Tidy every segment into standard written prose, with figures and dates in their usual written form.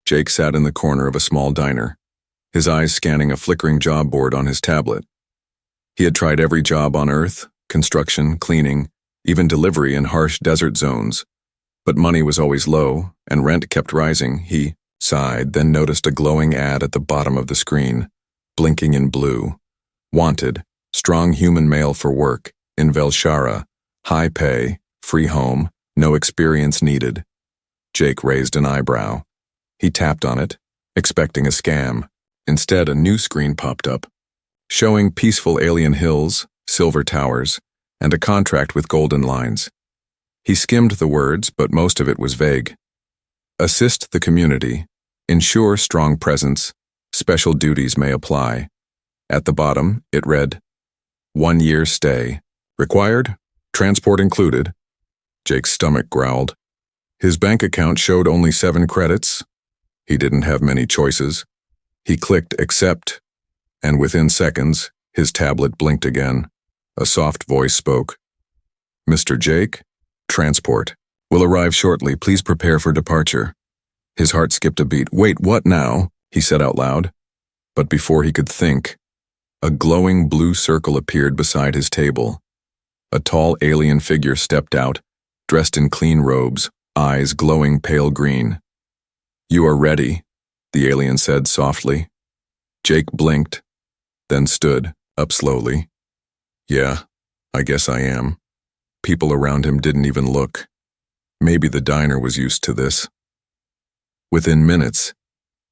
Jake sat in the corner of a small diner, his eyes scanning a flickering job board on his tablet. He had tried every job on Earth, construction, cleaning, even delivery in harsh desert zones. But money was always low, and rent kept rising. He sighed, then noticed a glowing ad at the bottom of the screen, blinking in blue. Wanted, strong human male for work, in Velshara, high pay, free home, no experience needed. Jake raised an eyebrow. He tapped on it, expecting a scam. Instead, a new screen popped up, showing peaceful alien hills, silver towers, and a contract with golden lines. He skimmed the words, but most of it was vague. Assist the community, ensure strong presence, special duties may apply. At the bottom, it read, 1 year stay. Required, transport included. Jake's stomach growled. His bank account showed only 7 credits. He didn't have many choices. He clicked accept, and within seconds, his tablet blinked again. A soft voice spoke. Mr. Jake, transport. Will arrive shortly. Please prepare for departure. His heart skipped a beat. Wait, what now? He said out loud. But before he could think, a glowing blue circle appeared beside his table. A tall alien figure stepped out, dressed in clean robes, eyes glowing pale green. You are ready, the alien said softly. Jake blinked, then stood up slowly. Yeah, I guess I am. People around him didn't even look. Maybe the diner was used to this. Within minutes,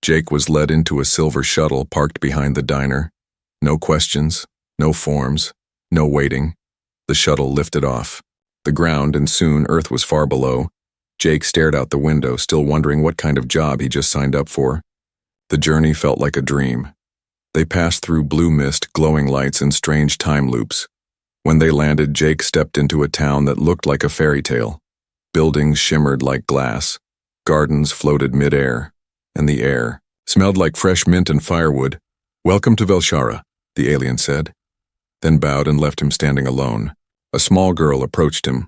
Jake was led into a silver shuttle parked behind the diner. No questions, no forms, no waiting. The shuttle lifted off. The ground and soon Earth was far below. Jake stared out the window, still wondering what kind of job he just signed up for. The journey felt like a dream. They passed through blue mist, glowing lights, and strange time loops. When they landed, Jake stepped into a town that looked like a fairy tale. Buildings shimmered like glass. Gardens floated mid-air, and the air smelled like fresh mint and firewood. Welcome to Velshara, the alien said, then bowed and left him standing alone. A small girl approached him.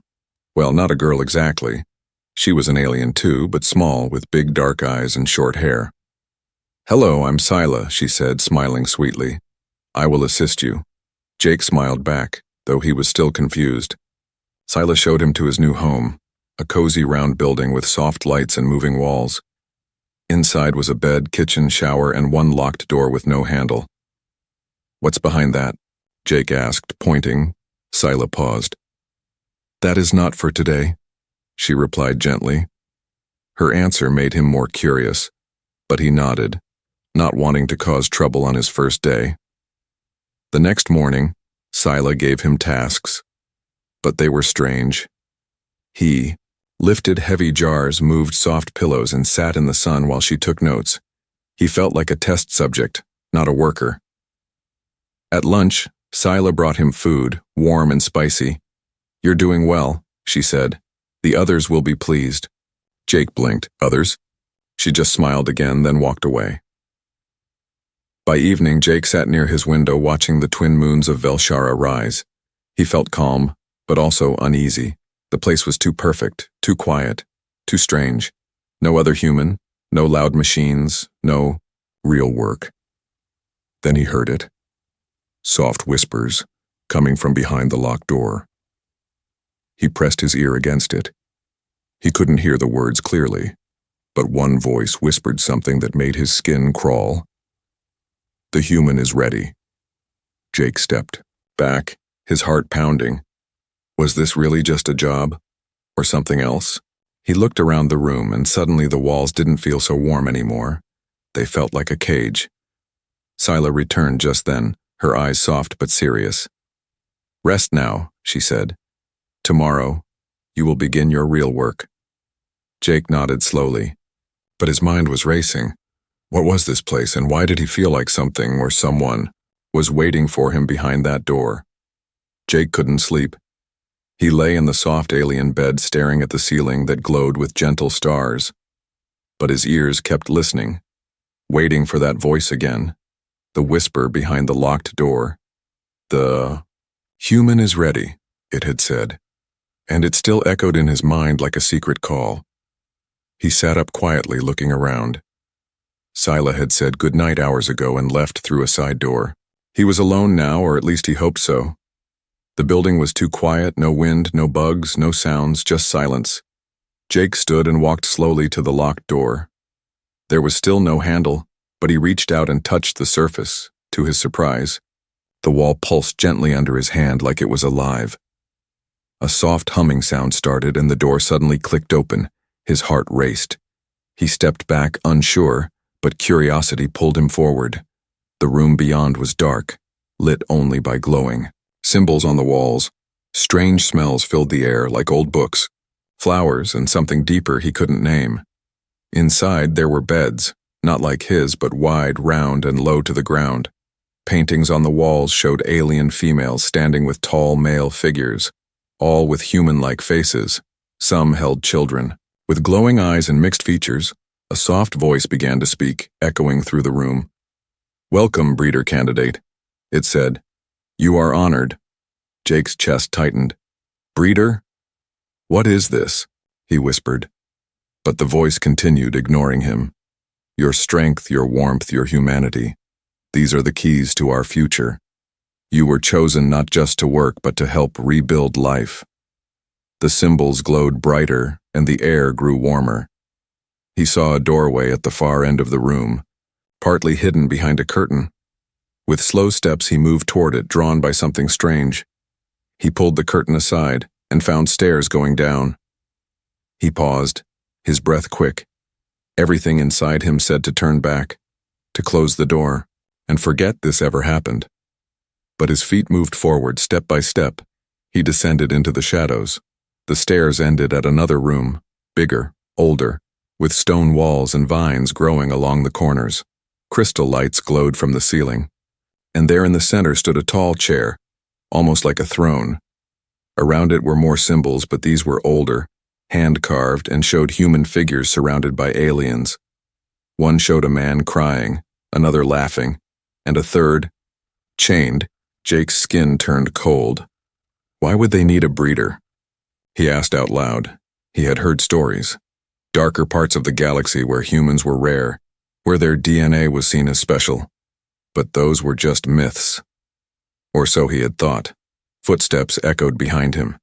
Well, not a girl exactly. She was an alien too, but small, with big dark eyes and short hair. Hello, I'm Scylla, she said, smiling sweetly. I will assist you. Jake smiled back, though he was still confused. Scylla showed him to his new home, a cozy round building with soft lights and moving walls. Inside was a bed, kitchen, shower, and one locked door with no handle. What's behind that? Jake asked, pointing. Scylla paused. That is not for today, she replied gently. Her answer made him more curious, but he nodded, not wanting to cause trouble on his first day. The next morning, Scylla gave him tasks, but they were strange. He lifted heavy jars, moved soft pillows, and sat in the sun while she took notes. He felt like a test subject, not a worker. At lunch, Scylla brought him food, warm and spicy. You're doing well, she said. The others will be pleased. Jake blinked. Others? She just smiled again, then walked away. By evening, Jake sat near his window watching the twin moons of Velshara rise. He felt calm, but also uneasy. The place was too perfect, too quiet, too strange. No other human, no loud machines, no real work. Then he heard it. Soft whispers, coming from behind the locked door. He pressed his ear against it. He couldn't hear the words clearly, but one voice whispered something that made his skin crawl. The human is ready. Jake stepped back, his heart pounding. Was this really just a job? Or something else? He looked around the room, and suddenly the walls didn't feel so warm anymore. They felt like a cage. Scylla returned just then, her eyes soft but serious. Rest now, she said. Tomorrow, you will begin your real work. Jake nodded slowly, but his mind was racing. What was this place, and why did he feel like something or someone was waiting for him behind that door? Jake couldn't sleep. He lay in the soft alien bed staring at the ceiling that glowed with gentle stars. But his ears kept listening, waiting for that voice again, the whisper behind the locked door. The human is ready, it had said, and it still echoed in his mind like a secret call. He sat up quietly, looking around. Scylla had said goodnight hours ago and left through a side door. He was alone now, or at least he hoped so. The building was too quiet, no wind, no bugs, no sounds, just silence. Jake stood and walked slowly to the locked door. There was still no handle, but he reached out and touched the surface. To his surprise, the wall pulsed gently under his hand like it was alive. A soft humming sound started and the door suddenly clicked open. His heart raced. He stepped back, unsure, but curiosity pulled him forward. The room beyond was dark, lit only by glowing symbols on the walls. Strange smells filled the air like old books, flowers, and something deeper he couldn't name. Inside there were beds, not like his, but wide, round, and low to the ground. Paintings on the walls showed alien females standing with tall male figures, all with human-like faces. Some held children. With glowing eyes and mixed features, a soft voice began to speak, echoing through the room. "Welcome, breeder candidate," it said. "You are honored." Jake's chest tightened. "Breeder? What is this?" he whispered. But the voice continued, ignoring him. "Your strength, your warmth, your humanity. These are the keys to our future. You were chosen not just to work, but to help rebuild life." The symbols glowed brighter, and the air grew warmer. He saw a doorway at the far end of the room, partly hidden behind a curtain. With slow steps he moved toward it, drawn by something strange. He pulled the curtain aside and found stairs going down. He paused, his breath quick. Everything inside him said to turn back, to close the door, and forget this ever happened. But his feet moved forward step by step. He descended into the shadows. The stairs ended at another room, bigger, older, with stone walls and vines growing along the corners. Crystal lights glowed from the ceiling. And there in the center stood a tall chair, almost like a throne. Around it were more symbols, but these were older, hand-carved, and showed human figures surrounded by aliens. One showed a man crying, another laughing, and a third, chained. Jake's skin turned cold. Why would they need a breeder? He asked out loud. He had heard stories. Darker parts of the galaxy where humans were rare, where their DNA was seen as special. But those were just myths. Or so he had thought. Footsteps echoed behind him.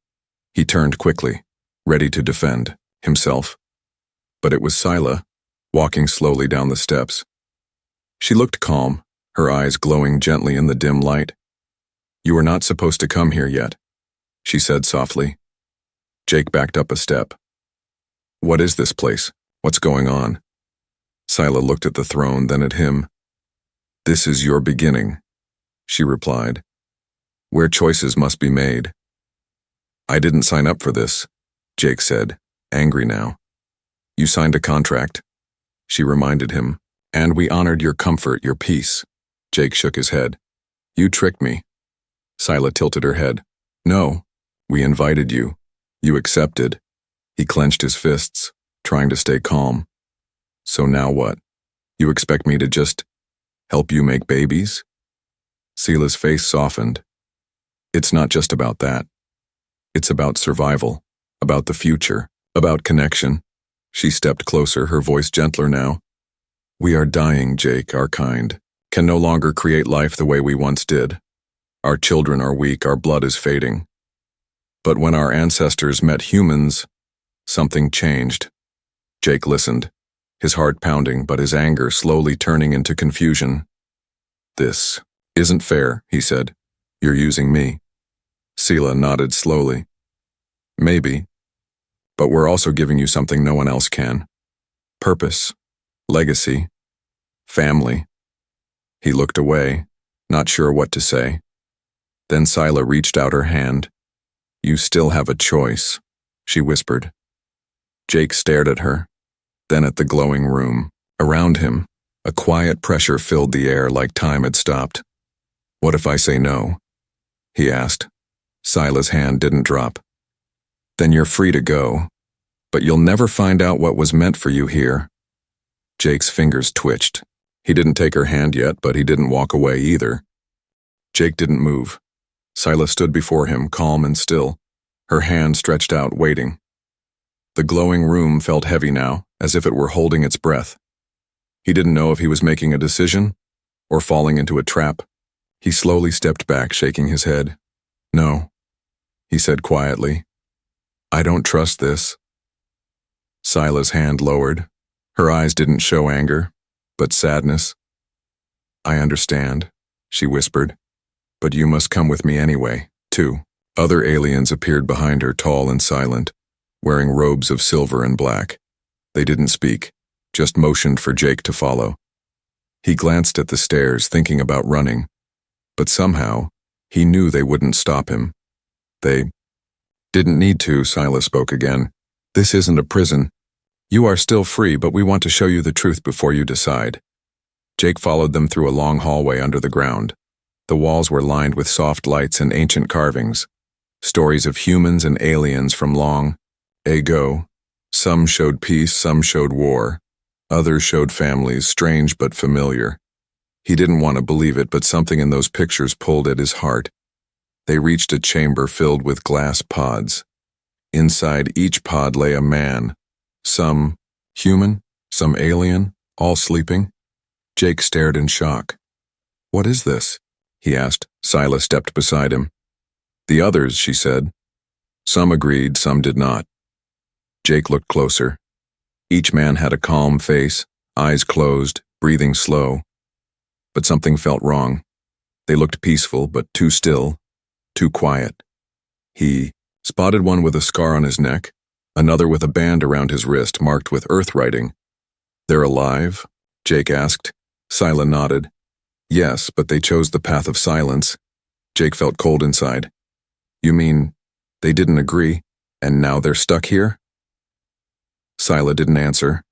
He turned quickly, ready to defend himself. But it was Scylla, walking slowly down the steps. She looked calm, her eyes glowing gently in the dim light. "You are not supposed to come here yet," she said softly. Jake backed up a step. "What is this place? What's going on?" Scylla looked at the throne, then at him. "This is your beginning," she replied, "where choices must be made." "I didn't sign up for this," Jake said, angry now. "You signed a contract," she reminded him, "and we honored your comfort, your peace." Jake shook his head. "You tricked me." Scylla tilted her head. "No, we invited you. You accepted." He clenched his fists, trying to stay calm. "So now what? You expect me to just help you make babies?" Scylla's face softened. "It's not just about that. It's about survival, about the future, about connection." She stepped closer, her voice gentler now. "We are dying, Jake, our kind. Can no longer create life the way we once did. Our children are weak, our blood is fading. But when our ancestors met humans, something changed." Jake listened, his heart pounding, but his anger slowly turning into confusion. "This isn't fair," he said. "You're using me." Scylla nodded slowly. "Maybe. But we're also giving you something no one else can. Purpose, legacy, family." He looked away, not sure what to say. Then Scylla reached out her hand. "You still have a choice," she whispered. Jake stared at her, then at the glowing room. Around him, a quiet pressure filled the air like time had stopped. "What if I say no?" he asked. Scylla's hand didn't drop. "Then you're free to go, but you'll never find out what was meant for you here." Jake's fingers twitched. He didn't take her hand yet, but he didn't walk away either. Jake didn't move. Scylla stood before him, calm and still, her hand stretched out, waiting. The glowing room felt heavy now, as if it were holding its breath. He didn't know if he was making a decision or falling into a trap. He slowly stepped back, shaking his head. "No," he said quietly. "I don't trust this." Sila's hand lowered. Her eyes didn't show anger, but sadness. "I understand," she whispered, "but you must come with me anyway, too." Other aliens appeared behind her, tall and silent, wearing robes of silver and black. They didn't speak, just motioned for Jake to follow. He glanced at the stairs, thinking about running, but somehow, he knew they wouldn't stop him. They didn't need to. Sila spoke again. "This isn't a prison. You are still free, but we want to show you the truth before you decide." Jake followed them through a long hallway under the ground. The walls were lined with soft lights and ancient carvings, stories of humans and aliens from long ago. Some showed peace, some showed war. Others showed families, strange but familiar. He didn't want to believe it, but something in those pictures pulled at his heart. They reached a chamber filled with glass pods. Inside each pod lay a man, some human, some alien, all sleeping. Jake stared in shock. "What is this?" he asked. Sila stepped beside him. "The others," she said. Some agreed, some did not. Jake looked closer. Each man had a calm face, eyes closed, breathing slow. But something felt wrong. They looked peaceful, but too still, too quiet. He spotted one with a scar on his neck, another with a band around his wrist marked with Earth writing. "They're alive?" Jake asked. Sila nodded. "Yes, but they chose the path of silence." Jake felt cold inside. "You mean they didn't agree, and now they're stuck here?" Sila didn't answer.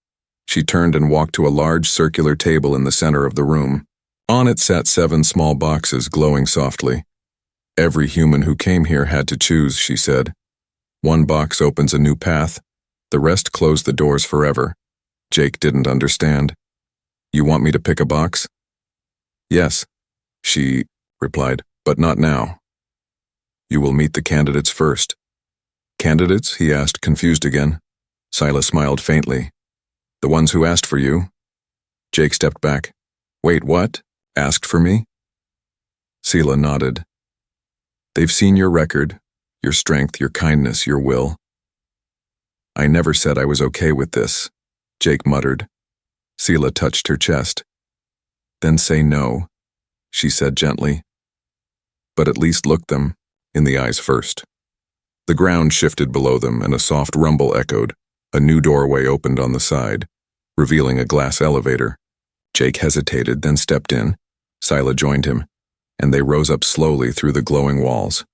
She turned and walked to a large circular table in the center of the room. On it sat 7 small boxes glowing softly. "Every human who came here had to choose," she said. "One box opens a new path, the rest close the doors forever." Jake didn't understand. "You want me to pick a box?" "Yes," she replied, "but not now. You will meet the candidates first." "Candidates?" he asked, confused again. Sila smiled faintly. "The ones who asked for you." Jake stepped back. "Wait, what? Asked for me?" Sila nodded. "They've seen your record, your strength, your kindness, your will." "I never said I was okay with this," Jake muttered. Sila touched her chest. "Then say no," she said gently. "But at least look them in the eyes first." The ground shifted below them and a soft rumble echoed. A new doorway opened on the side, revealing a glass elevator. Jake hesitated, then stepped in. Sila joined him, and they rose up slowly through the glowing walls.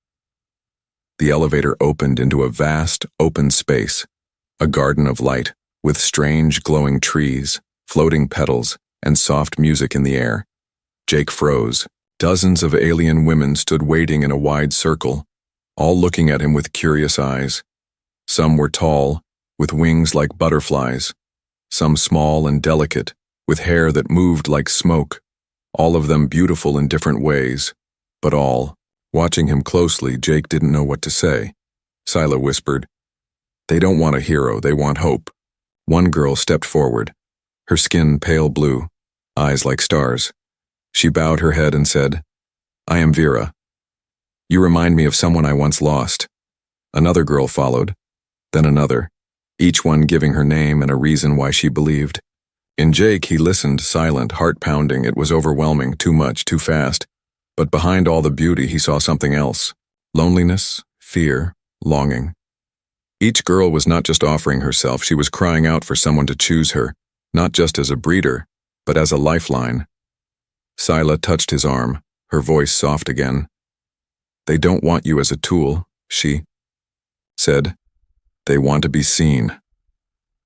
The elevator opened into a vast, open space, a garden of light, with strange, glowing trees, floating petals, and soft music in the air. Jake froze. Dozens of alien women stood waiting in a wide circle, all looking at him with curious eyes. Some were tall, with wings like butterflies, some small and delicate, with hair that moved like smoke, all of them beautiful in different ways, but all. Watching him closely, Jake didn't know what to say. Sila whispered, "They don't want a hero, they want hope." One girl stepped forward, her skin pale blue, eyes like stars. She bowed her head and said, "I am Vera. You remind me of someone I once lost." Another girl followed, then another, each one giving her name and a reason why she believed. In Jake, he listened, silent, heart pounding. It was overwhelming, too much, too fast. But behind all the beauty, he saw something else. Loneliness, fear, longing. Each girl was not just offering herself, she was crying out for someone to choose her, not just as a breeder, but as a lifeline. Sila touched his arm, her voice soft again. "They don't want you as a tool," she said. "They want to be seen."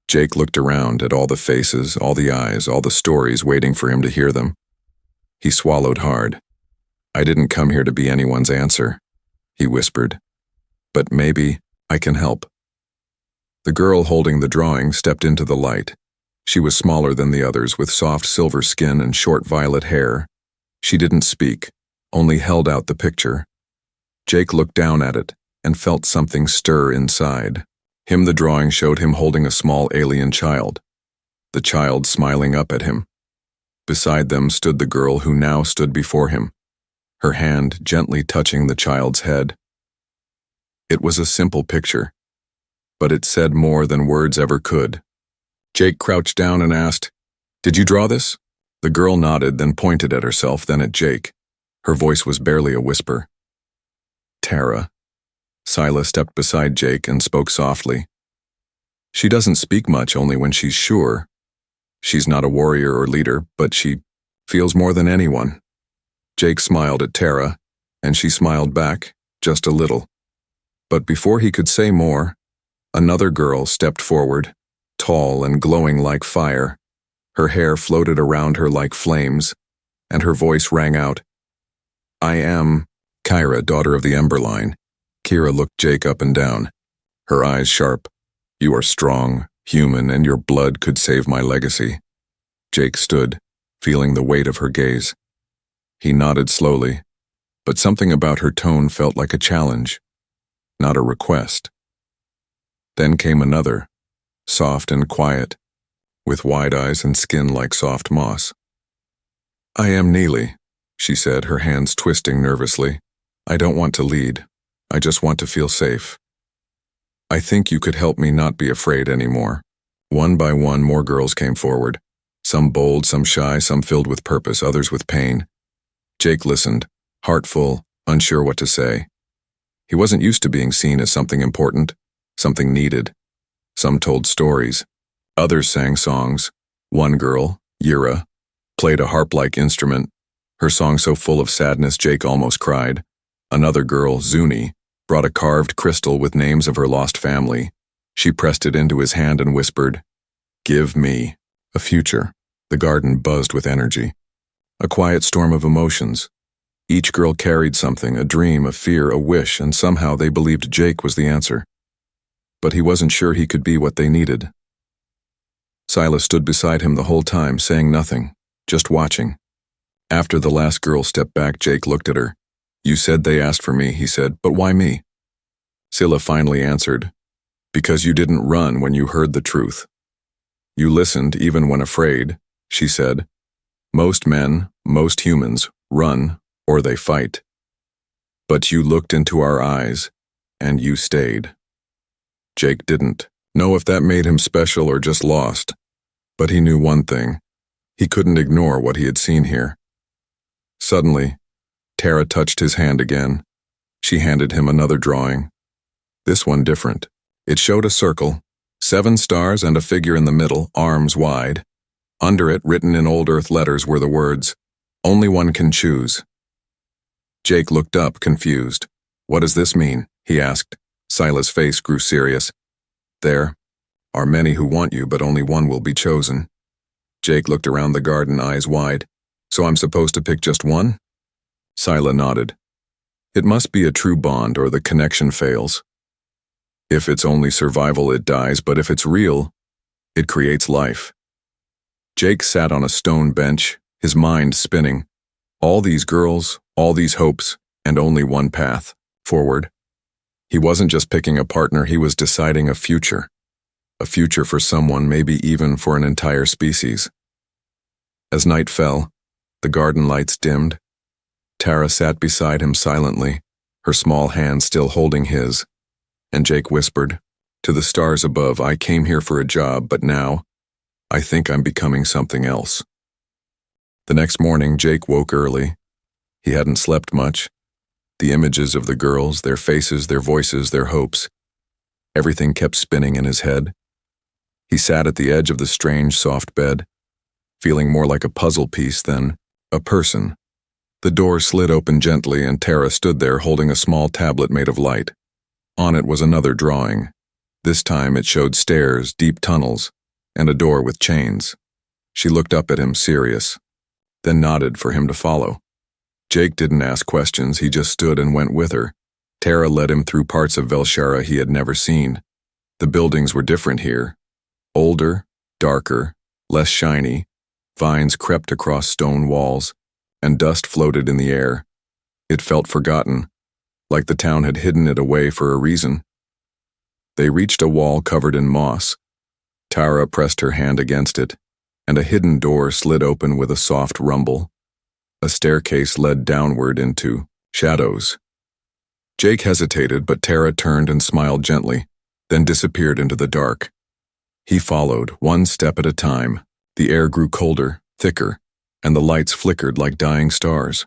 Jake looked around at all the faces, all the eyes, all the stories waiting for him to hear them. He swallowed hard. "I didn't come here to be anyone's answer," he whispered. "But maybe I can help." The girl holding the drawing stepped into the light. She was smaller than the others, with soft silver skin and short violet hair. She didn't speak, only held out the picture. Jake looked down at it and felt something stir inside. The drawing showed him holding a small alien child, the child smiling up at him. Beside them stood the girl who now stood before him, her hand gently touching the child's head. It was a simple picture, but it said more than words ever could. Jake crouched down and asked, "Did you draw this?" The girl nodded, then pointed at herself, then at Jake. Her voice was barely a whisper. "Tara." Scylla stepped beside Jake and spoke softly. "She doesn't speak much, only when she's sure. She's not a warrior or leader, but she feels more than anyone." Jake smiled at Tara, and she smiled back, just a little. But before he could say more, another girl stepped forward, tall and glowing like fire. Her hair floated around her like flames, and her voice rang out, "I am Kyra, daughter of the Emberline." Kira looked Jake up and down, her eyes sharp. "You are strong, human, and your blood could save my legacy." Jake stood, feeling the weight of her gaze. He nodded slowly, but something about her tone felt like a challenge, not a request. Then came another, soft and quiet, with wide eyes and skin like soft moss. "I am Neely," she said, her hands twisting nervously. "I don't want to lead. I just want to feel safe. I think you could help me not be afraid anymore." One by one, more girls came forward. Some bold, some shy, some filled with purpose, others with pain. Jake listened, heart full, unsure what to say. He wasn't used to being seen as something important, something needed. Some told stories. Others sang songs. One girl, Yura, played a harp-like instrument, her song so full of sadness Jake almost cried. Another girl, Zuni, brought a carved crystal with names of her lost family. She pressed it into his hand and whispered, "Give me a future." The garden buzzed with energy. A quiet storm of emotions. Each girl carried something, a dream, a fear, a wish, and somehow they believed Jake was the answer. But he wasn't sure he could be what they needed. Silas stood beside him the whole time, saying nothing, just watching. After the last girl stepped back, Jake looked at her. "You said they asked for me," he said, "but why me?" Scylla finally answered, "Because you didn't run when you heard the truth. You listened even when afraid," she said. "Most men, most humans, run or they fight. But you looked into our eyes, and you stayed." Jake didn't know if that made him special or just lost, but he knew one thing. He couldn't ignore what he had seen here. Suddenly, Tara touched his hand again. She handed him another drawing. This one different. It showed a circle, 7 stars and a figure in the middle, arms wide. Under it, written in old Earth letters, were the words, "Only one can choose." Jake looked up, confused. "What does this mean?" he asked. Sila's face grew serious. "There are many who want you, but only one will be chosen." Jake looked around the garden, eyes wide. "So I'm supposed to pick just one?" Scylla nodded. "It must be a true bond or the connection fails. If it's only survival, it dies, but if it's real, it creates life." Jake sat on a stone bench, his mind spinning. All these girls, all these hopes, and only one path, forward. He wasn't just picking a partner, he was deciding a future. A future for someone, maybe even for an entire species. As night fell, the garden lights dimmed. Tara sat beside him silently, her small hand still holding his, and Jake whispered, "To the stars above, I came here for a job, but now, I think I'm becoming something else." The next morning, Jake woke early. He hadn't slept much. The images of the girls, their faces, their voices, their hopes, everything kept spinning in his head. He sat at the edge of the strange, soft bed, feeling more like a puzzle piece than a person. The door slid open gently, and Tara stood there holding a small tablet made of light. On it was another drawing. This time it showed stairs, deep tunnels, and a door with chains. She looked up at him, serious, then nodded for him to follow. Jake didn't ask questions, he just stood and went with her. Tara led him through parts of Velshara he had never seen. The buildings were different here. Older, darker, less shiny. Vines crept across stone walls, and dust floated in the air. It felt forgotten, like the town had hidden it away for a reason. They reached a wall covered in moss. Tara pressed her hand against it. and a hidden door slid open with a soft rumble. A staircase led downward into shadows. Jake hesitated, but Tara turned and smiled gently, then disappeared into the dark. He followed, one step at a time. The air grew colder, thicker, and the lights flickered like dying stars.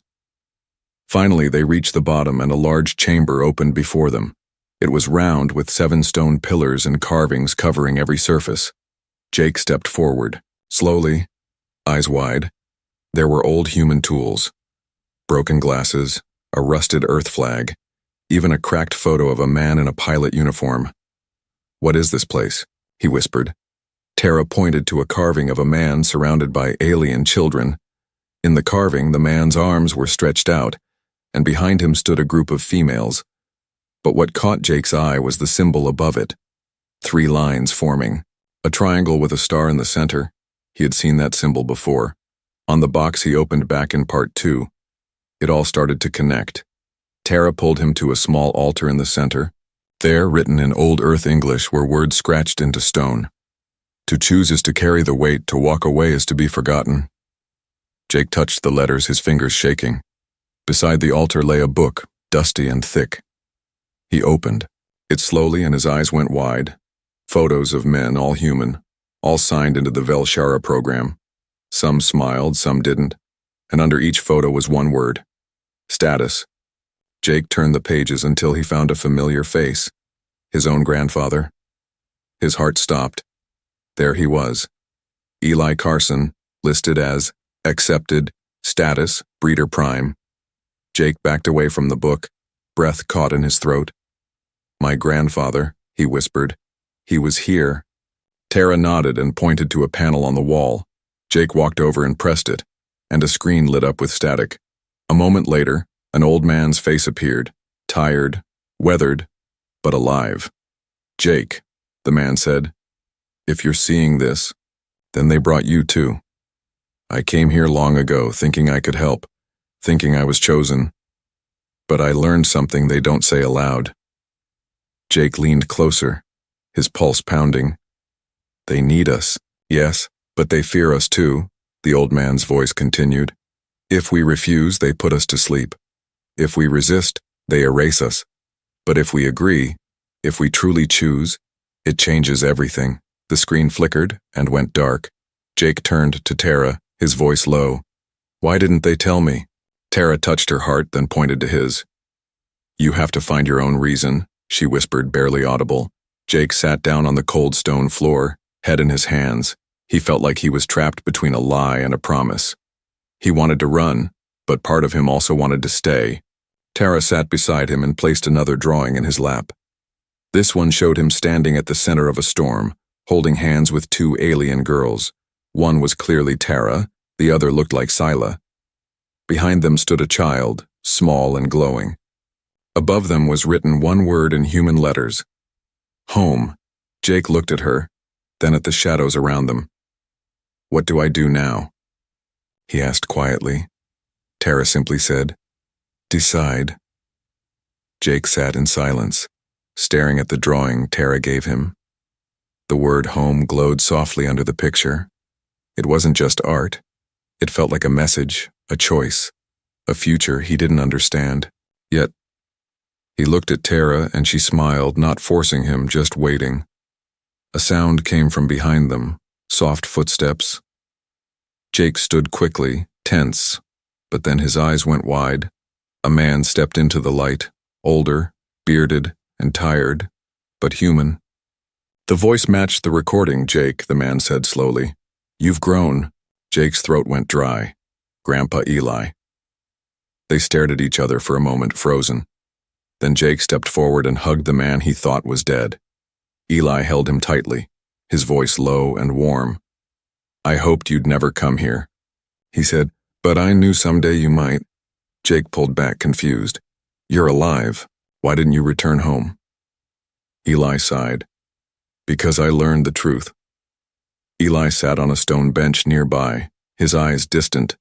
Finally, they reached the bottom, and a large chamber opened before them. It was round, with 7 stone pillars and carvings covering every surface. Jake stepped forward, slowly, eyes wide. There were old human tools, broken glasses, a rusted earth flag, even a cracked photo of a man in a pilot uniform. "What is this place?" he whispered. Tara pointed to a carving of a man surrounded by alien children. In the carving, the man's arms were stretched out, and behind him stood a group of females. But what caught Jake's eye was the symbol above it. 3 lines forming, a triangle with a star in the center. He had seen that symbol before. On the box he opened back in part 2. It all started to connect. Tara pulled him to a small altar in the center. There, written in Old Earth English, were words scratched into stone. "To choose is to carry the weight, to walk away is to be forgotten." Jake touched the letters, his fingers shaking. Beside the altar lay a book, dusty and thick. He opened it slowly, and his eyes went wide. Photos of men, all human, all signed into the Velshara program. Some smiled, some didn't, and under each photo was one word: status. Jake turned the pages until he found a familiar face, his own grandfather. His heart stopped. There he was, Eli Carson, listed as accepted, status, breeder prime. Jake backed away from the book, breath caught in his throat. "My grandfather," he whispered. "He was here." Tara nodded and pointed to a panel on the wall. Jake walked over and pressed it, and a screen lit up with static. A moment later, an old man's face appeared, tired, weathered, but alive. "Jake," the man said, "if you're seeing this, then they brought you too. I came here long ago thinking I could help, thinking I was chosen. But I learned something they don't say aloud." Jake leaned closer, his pulse pounding. "They need us, yes, but they fear us too," the old man's voice continued. "If we refuse, they put us to sleep. If we resist, they erase us. But if we agree, if we truly choose, it changes everything." The screen flickered and went dark. Jake turned to Tara, his voice low. "Why didn't they tell me?" Tara touched her heart, then pointed to his. "You have to find your own reason," she whispered, barely audible. Jake sat down on the cold stone floor, head in his hands. He felt like he was trapped between a lie and a promise. He wanted to run, but part of him also wanted to stay. Tara sat beside him and placed another drawing in his lap. This one showed him standing at the center of a storm, holding hands with 2 alien girls. One was clearly Tara, the other looked like Scylla. Behind them stood a child, small and glowing. Above them was written one word in human letters: home. Jake looked at her, then at the shadows around them. "What do I do now?" he asked quietly. Tara simply said, "Decide." Jake sat in silence, staring at the drawing Tara gave him. The word home glowed softly under the picture. It wasn't just art. It felt like a message, a choice, a future he didn't understand. Yet, he looked at Tara and she smiled, not forcing him, just waiting. A sound came from behind them, soft footsteps. Jake stood quickly, tense, but then his eyes went wide. A man stepped into the light, older, bearded, and tired, but human. "The voice matched the recording, Jake," the man said slowly. "You've grown." Jake's throat went dry. "Grandpa Eli." They stared at each other for a moment, frozen. Then Jake stepped forward and hugged the man he thought was dead. Eli held him tightly, his voice low and warm. "I hoped you'd never come here," he said, "but I knew someday you might." Jake pulled back, confused. "You're alive. Why didn't you return home?" Eli sighed. "Because I learned the truth." Eli sat on a stone bench nearby, his eyes distant.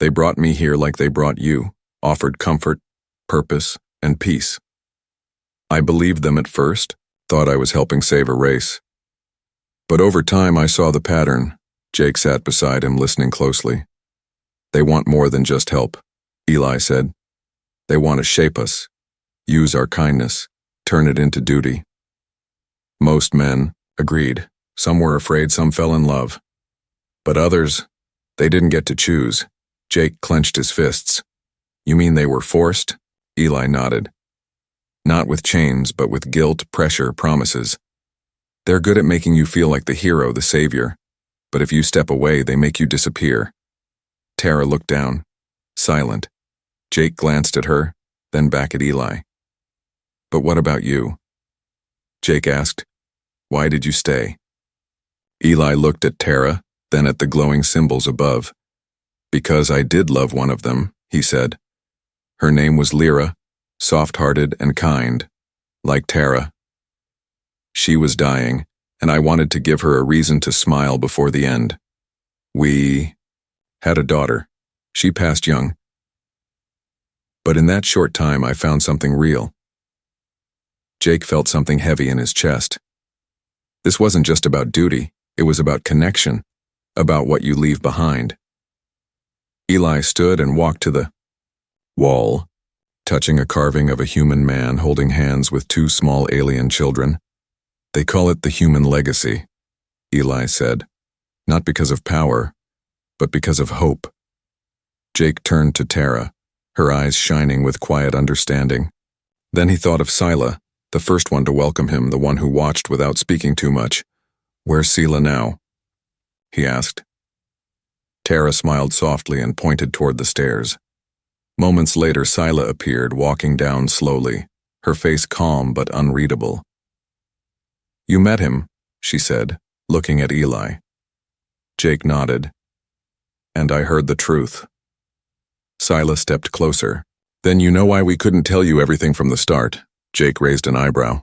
"They brought me here like they brought you, offered comfort, purpose, and peace. I believed them at first, thought I was helping save a race. But over time I saw the pattern. Jake sat beside him, listening closely. They want more than just help, Eli said. They want to shape us, use our kindness, turn it into duty. Most men agreed. Some were afraid, some fell in love. But others, they didn't get to choose. Jake clenched his fists. You mean they were forced? Eli nodded. Not with chains, but with guilt, pressure, promises. They're good at making you feel like the hero, the savior. But if you step away, they make you disappear. Tara looked down, silent. Jake glanced at her, then back at Eli. But what about you? Jake asked. Why did you stay? Eli looked at Tara, then at the glowing symbols above. Because I did love one of them, he said. Her name was Lyra, soft-hearted and kind, like Tara. She was dying, and I wanted to give her a reason to smile before the end. We had a daughter. She passed young. But in that short time, I found something real. Jake felt something heavy in his chest. This wasn't just about duty, it was about connection, about what you leave behind. Eli stood and walked to the wall, touching a carving of a human man holding hands with two small alien children. They call it the human legacy, Eli said, not because of power, but because of hope. Jake turned to Tara, her eyes shining with quiet understanding. Then he thought of Scylla, the first one to welcome him, the one who watched without speaking too much. Where's Scylla now? He asked. Tara smiled softly and pointed toward the stairs. Moments later, Scylla appeared, walking down slowly, her face calm but unreadable. You met him, she said, looking at Eli. Jake nodded. And I heard the truth. Scylla stepped closer. Then you know why we couldn't tell you everything from the start? Jake raised an eyebrow.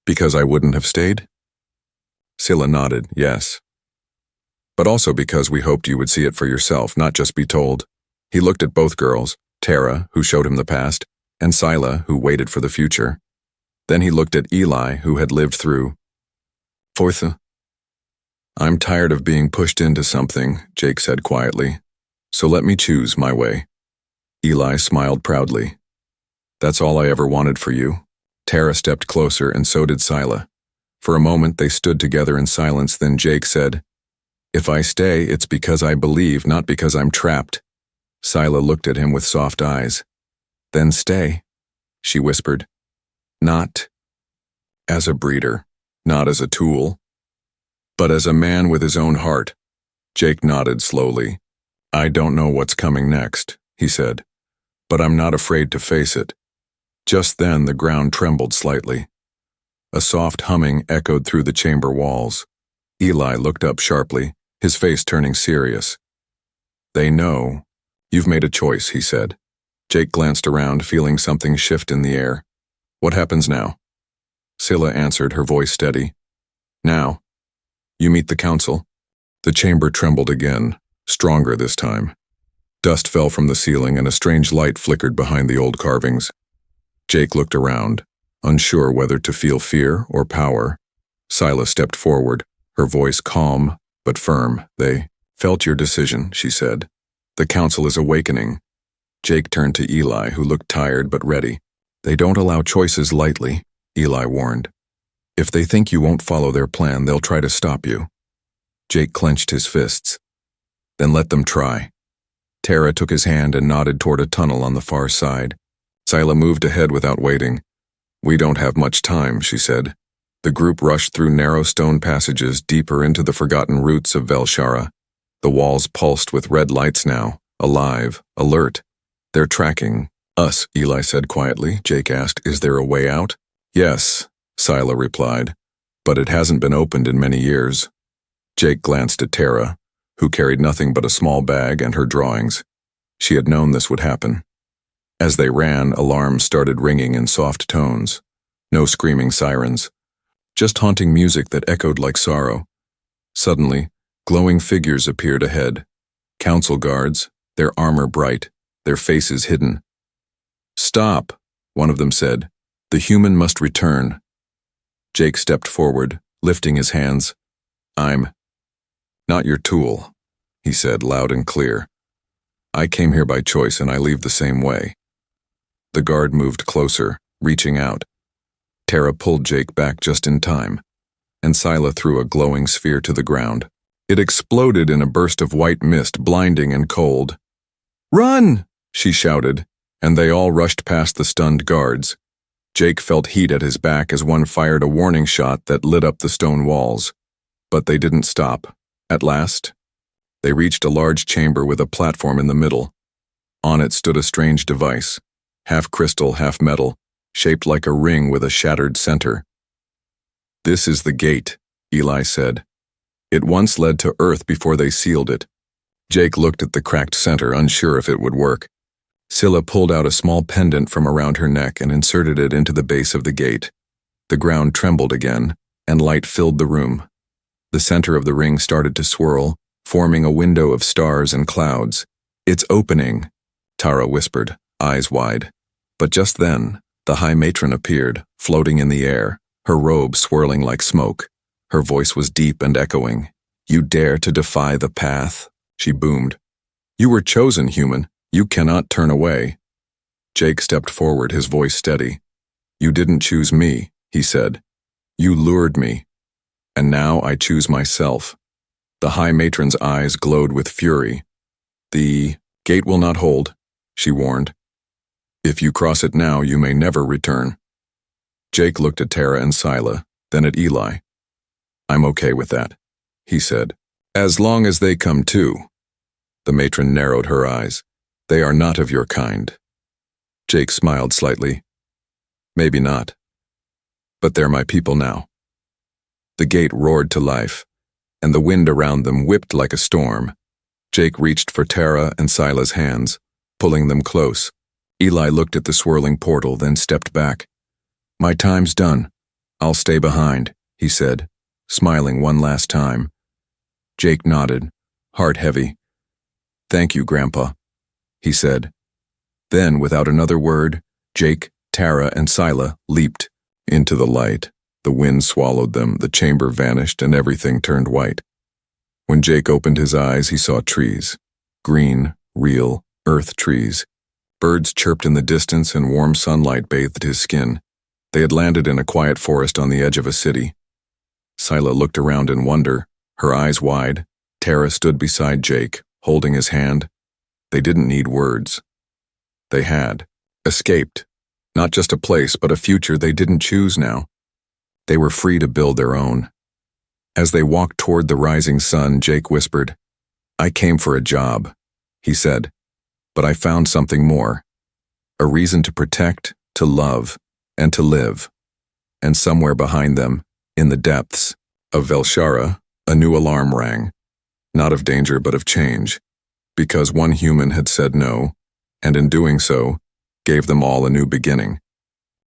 Because I wouldn't have stayed? Scylla nodded, yes. But also because we hoped you would see it for yourself, not just be told. He looked at both girls, Tara, who showed him the past, and Scylla, who waited for the future. Then he looked at Eli, who had lived through. Fourth, I'm tired of being pushed into something, Jake said quietly. So let me choose my way. Eli smiled proudly. That's all I ever wanted for you. Tara stepped closer, and so did Scylla. For a moment they stood together in silence, then Jake said, If I stay, it's because I believe, not because I'm trapped. Scylla looked at him with soft eyes. Then stay, she whispered. Not as a breeder, not as a tool, but as a man with his own heart. Jake nodded slowly. I don't know what's coming next, he said, but I'm not afraid to face it. Just then the ground trembled slightly. A soft humming echoed through the chamber walls. Eli looked up sharply, his face turning serious. They know. You've made a choice, he said. Jake glanced around, feeling something shift in the air. What happens now? Scylla answered, her voice steady. Now, you meet the council. The chamber trembled again, stronger this time. Dust fell from the ceiling and a strange light flickered behind the old carvings. Jake looked around, unsure whether to feel fear or power. Scylla stepped forward, her voice calm but firm. They felt your decision, she said. The council is awakening. Jake turned to Eli, who looked tired but ready. They don't allow choices lightly, Eli warned. If they think you won't follow their plan, they'll try to stop you. Jake clenched his fists. Then let them try. Tara took his hand and nodded toward a tunnel on the far side. Scylla moved ahead without waiting. We don't have much time, she said. The group rushed through narrow stone passages deeper into the forgotten roots of Velshara. The walls pulsed with red lights now, alive, alert. They're tracking us, Eli said quietly. Jake asked, Is there a way out? Yes, Scylla replied, but it hasn't been opened in many years. Jake glanced at Tara, who carried nothing but a small bag and her drawings. She had known this would happen. As they ran, alarms started ringing in soft tones. No screaming sirens, just haunting music that echoed like sorrow. Suddenly, glowing figures appeared ahead. Council guards, their armor bright, their faces hidden. Stop, one of them said. The human must return. Jake stepped forward, lifting his hands. I'm Not your tool, he said loud and clear. I came here by choice and I leave the same way. The guard moved closer, reaching out. Tara pulled Jake back just in time, and Scylla threw a glowing sphere to the ground. It exploded in a burst of white mist, blinding and cold. "Run!" she shouted, and they all rushed past the stunned guards. Jake felt heat at his back as one fired a warning shot that lit up the stone walls. But they didn't stop. At last, they reached a large chamber with a platform in the middle. On it stood a strange device, half crystal, half metal, shaped like a ring with a shattered center. "This is the gate," Eli said. "It once led to Earth before they sealed it." Jake looked at the cracked center, unsure if it would work. Scylla pulled out a small pendant from around her neck and inserted it into the base of the gate. The ground trembled again, and light filled the room. The center of the ring started to swirl, forming a window of stars and clouds. "It's opening," Tara whispered, eyes wide. But just then, the High Matron appeared, floating in the air, her robe swirling like smoke. Her voice was deep and echoing. "You dare to defy the path?" she boomed. "You were chosen, human. You cannot turn away." Jake stepped forward, his voice steady. "You didn't choose me," he said. "You lured me. And now I choose myself." The High Matron's eyes glowed with fury. "The gate will not hold," she warned. "If you cross it now, you may never return." Jake looked at Tara and Scylla, then at Eli. "I'm okay with that," he said. "As long as they come too." The matron narrowed her eyes. "They are not of your kind." Jake smiled slightly. "Maybe not. But they're my people now." The gate roared to life, and the wind around them whipped like a storm. Jake reached for Tara and Scylla's hands, pulling them close. Eli looked at the swirling portal, then stepped back. "My time's done. I'll stay behind," he said, smiling one last time. Jake nodded, heart heavy. "Thank you, Grandpa," he said. Then, without another word, Jake, Tara, and Scylla leaped into the light. The wind swallowed them, the chamber vanished, and everything turned white. When Jake opened his eyes, he saw trees. Green, real, earth trees. Birds chirped in the distance, and warm sunlight bathed his skin. They had landed in a quiet forest on the edge of a city. Scylla looked around in wonder, her eyes wide. Tara stood beside Jake, holding his hand. They didn't need words. They had escaped. Not just a place, but a future they didn't choose now. They were free to build their own. As they walked toward the rising sun, Jake whispered, "I came for a job," he said, "but I found something more. A reason to protect, to love, and to live." And somewhere behind them, in the depths of Velshara, a new alarm rang. Not of danger, but of change. Because one human had said no, and in doing so, gave them all a new beginning.